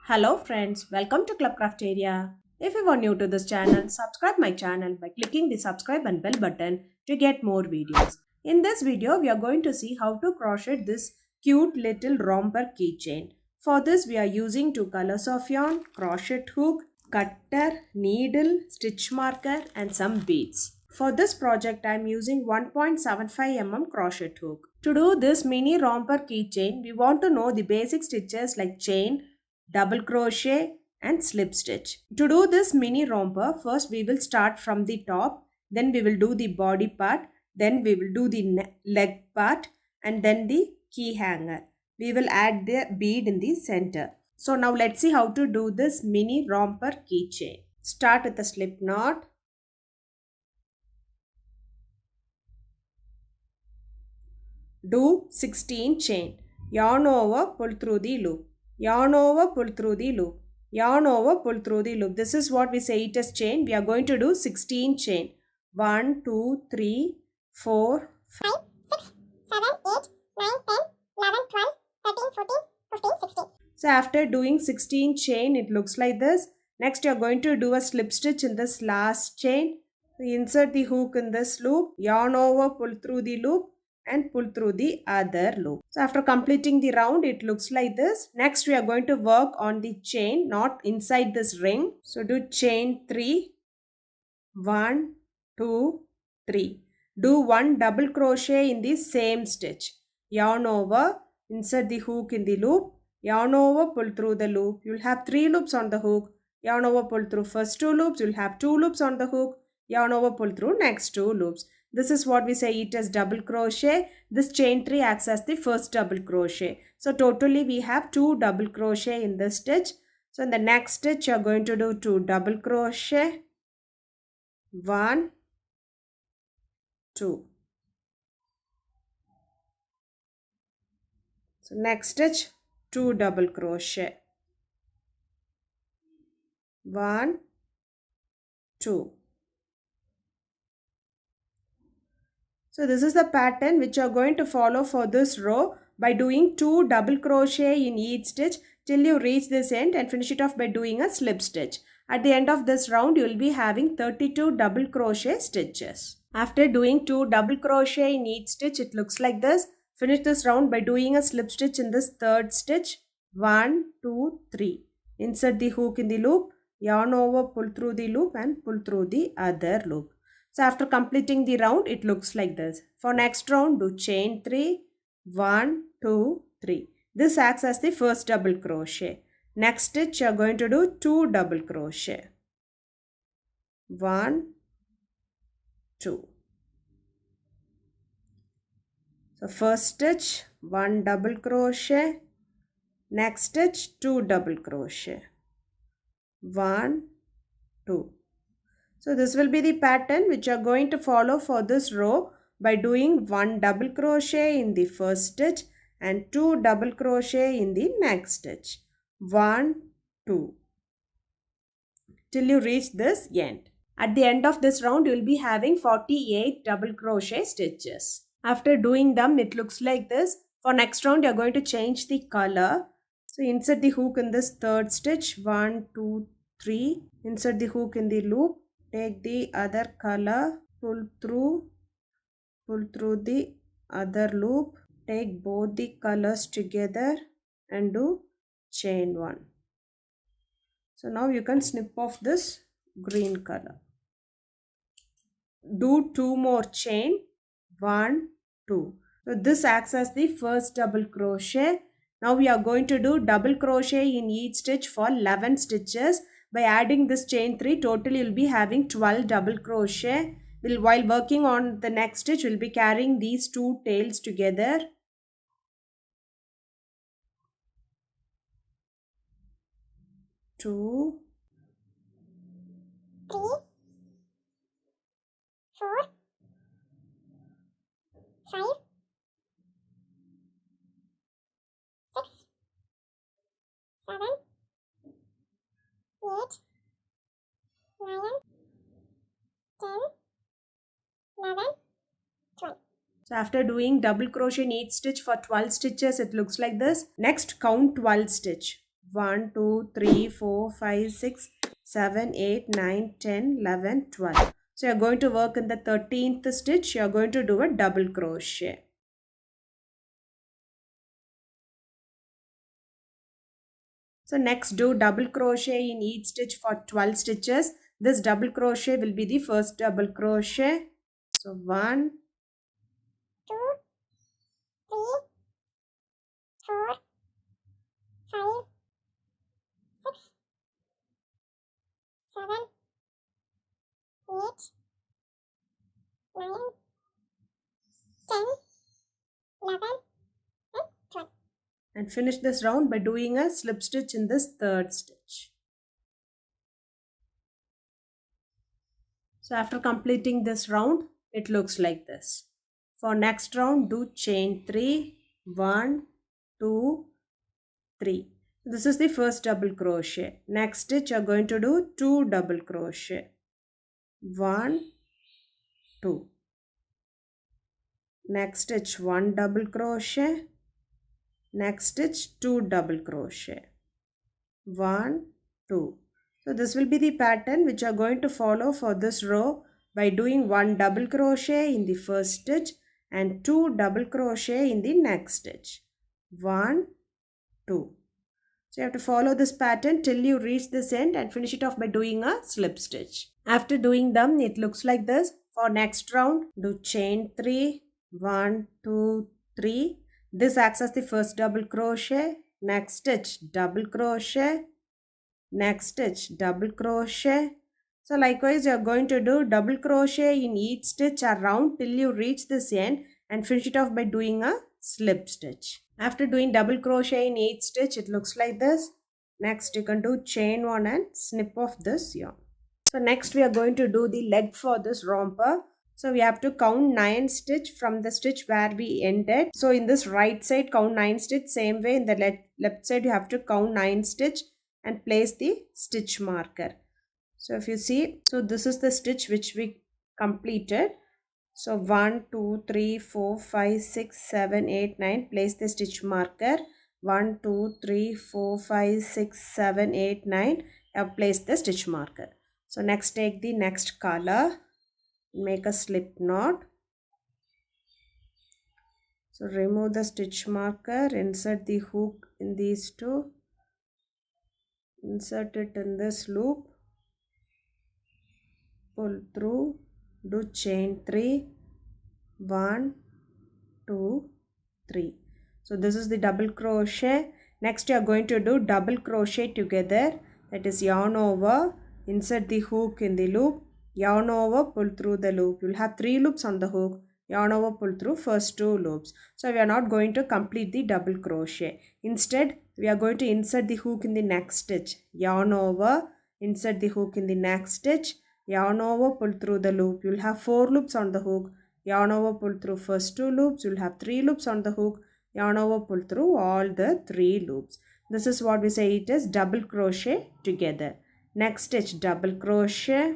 Hello friends, welcome to Club Crafteria. If you are new to this channel, subscribe my channel by clicking the subscribe and bell button to get more videos. In this video, we are going to see how to crochet this cute little romper keychain. For this, we are using two colors of yarn, crochet hook, cutter, needle, stitch marker and some beads. For this project, I am using 1.75 mm crochet hook. To do this mini romper keychain, we want to know the basic stitches like chain, double crochet and slip stitch. To do this mini romper, first we will start from the top, then we will do the body part, then we will do the leg part and then the key hanger. We will add the bead in the center. So now let's see how to do this mini romper keychain. Start with a slip knot. Do 16 chain. Yarn over, pull through the loop. Yarn over, pull through the loop. Yarn over, pull through the loop. This is what we say it as chain. We are going to do 16 chain. 1, 2, 3, 4, 5, 6, 7, 8, 9, 10, 11, 12, 13, 14, 15, 16. So after doing 16 chain, it looks like this. Next, you are going to do a slip stitch in this last chain. So insert the hook in this loop. Yarn over, pull through the loop and pull through the other loop. So after completing the round, it looks like this. Next, we are going to work on the chain, not inside this ring. So do chain 3. 1, 2, 3. Do one double crochet in the same stitch. Yarn over, insert the hook in the loop. Yarn over, pull through the loop. You'll have 3 loops on the hook. Yarn over, pull through first 2 loops. You'll have 2 loops on the hook. Yarn over, pull through next 2 loops. This is what we say it as double crochet. This chain 3 acts as the first double crochet. So totally we have 2 double crochet in this stitch. So in the next stitch you are going to do 2 double crochet. 1, 2. So next stitch 2 double crochet. 1, 2. So this is the pattern which you are going to follow for this row by doing 2 double crochet in each stitch till you reach this end and finish it off by doing a slip stitch. At the end of this round, you will be having 32 double crochet stitches. After doing 2 double crochet in each stitch, it looks like this. Finish this round by doing a slip stitch in this third stitch. 1, 2, 3. Insert the hook in the loop, yarn over, pull through the loop and pull through the other loop. So after completing the round, it looks like this. For next round, do chain 3, 1, 2, 3. This acts as the first double crochet. Next stitch, you are going to do 2 double crochet. 1, 2. So first stitch, 1 double crochet. Next stitch, 2 double crochet. 1, 2. So this will be the pattern which you are going to follow for this row by doing 1 double crochet in the first stitch and 2 double crochet in the next stitch. 1, 2. Till you reach this end. At the end of this round, you will be having 48 double crochet stitches. After doing them, it looks like this. For next round, you are going to change the color. So insert the hook in this third stitch. 1, 2, 3. Insert the hook in the loop. Take the other color, pull through the other loop, take both the colors together and do chain 1. So now you can snip off this green color. Do 2 more chain, 1, 2. So this acts as the first double crochet. Now we are going to do double crochet in each stitch for 11 stitches. By adding this chain 3, total you will be having 12 double crochet. While working on the next stitch, we will be carrying these 2 tails together. 2, 3, 4, 5, 6, 7, 8, 9, 10, 11, 12. So after doing double crochet in each stitch for 12 stitches, it looks like this. Next, count 12 stitch. 1, 2, 3, 4, 5, 6, 7, 8, 9, 10, 11, 12. So you are going to work in the 13th stitch. You are going to do a double crochet. So next do double crochet in each stitch for 12 stitches. This double crochet will be the first double crochet. So 1, 2, 3, 4, 5, 6, 7, 8, 9, 10, 11, and 12. and finish this round by doing a slip stitch in this third stitch. So after completing this round, it looks like this. For next round, do chain 3, 1, 2, 3. This is the first double crochet. Next stitch, you are going to do 2 double crochet. 1, 2. Next stitch, 1 double crochet. Next stitch, 2 double crochet. 1, 2. So this will be the pattern which you are going to follow for this row by doing 1 double crochet in the first stitch and 2 double crochet in the next stitch. 1, 2. So you have to follow this pattern till you reach this end and finish it off by doing a slip stitch. After doing them, it looks like this. For next round, do chain 3, 1, 2, 3. This acts as the first double crochet. Next stitch, double crochet. Next stitch, double crochet. So likewise, you are going to do double crochet in each stitch around till you reach this end and finish it off by doing a slip stitch. After doing double crochet in each stitch, it looks like this. Next, you can do chain 1 and snip off this yarn. So next, we are going to do the leg for this romper. So we have to count 9 stitch from the stitch where we ended. So in this right side, count 9 stitch. Same way in the left side, you have to count 9 stitch and place the stitch marker. So if you see, so this is the stitch which we completed. So 1, 2, 3, 4, 5, 6, 7, 8, 9. Place the stitch marker. 1, 2, 3, 4, 5, 6, 7, 8, 9. I have placed the stitch marker. So next take the next color. Make a slip knot. So remove the stitch marker. Insert the hook in these two. Insert it in this loop. Pull through. Do chain 3. 1, 2, 3. So this is the double crochet. Next you are going to do double crochet together. That is yarn over. Insert the hook in the loop. Yarn over, pull through the loop. You will have 3 loops on the hook. Yarn over, pull through first 2 loops. So we are not going to complete the double crochet. Instead, we are going to insert the hook in the next stitch. Yarn over, insert the hook in the next stitch. Yarn over, pull through the loop. You will have 4 loops on the hook. Yarn over, pull through first 2 loops. You will have 3 loops on the hook. Yarn over, pull through all the 3 loops. This is what we say it is double crochet together. Next stitch, double crochet.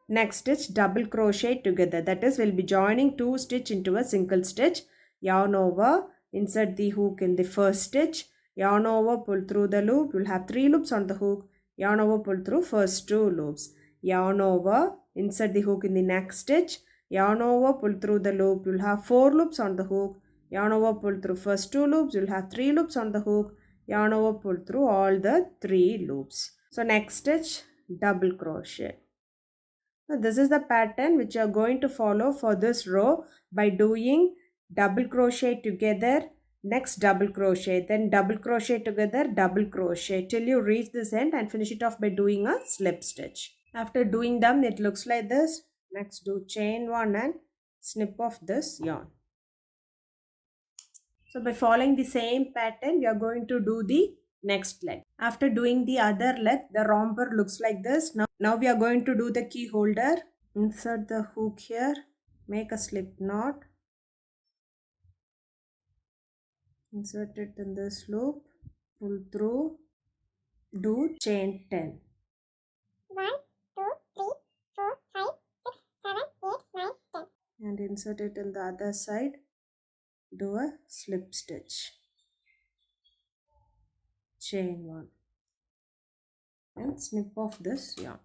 Next stitch, double crochet together. That is, we'll be joining 2 stitch into a single stitch. Yarn over, insert the hook in the first stitch. Yarn over, pull through the loop. You'll have 3 loops on the hook. Yarn over, pull through first 2 loops. Yarn over, insert the hook in the next stitch. Yarn over, pull through the loop. You'll have 4 loops on the hook. Yarn over, pull through first 2 loops. You'll have 3 loops on the hook. Yarn over, pull through all the 3 loops. So next stitch, double crochet. Now this is the pattern which you are going to follow for this row by doing double crochet together, next double crochet, then double crochet together, double crochet till you reach this end and finish it off by doing a slip stitch. After doing them, it looks like this. Next do chain 1 and snip off this yarn. So by following the same pattern, we are going to do the next leg. After doing the other leg, the romper looks like this. Now we are going to do the key holder. Insert the hook here. Make a slip knot. Insert it in this loop. Pull through. Do chain 10. 1, 2, 3, 4, 5, 6, 7, 8, 9, 10. And insert it in the other side. Do a slip stitch. chain 1 and snip off this yarn.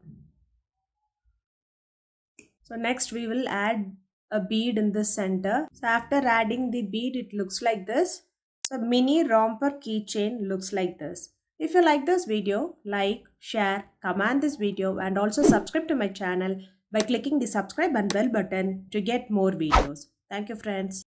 So next we will add a bead in the center. So after adding the bead, it looks like this. So mini romper keychain looks like this. If you like this video, like, share, comment this video and also subscribe to my channel by clicking the subscribe and bell button to get more videos. Thank you friends.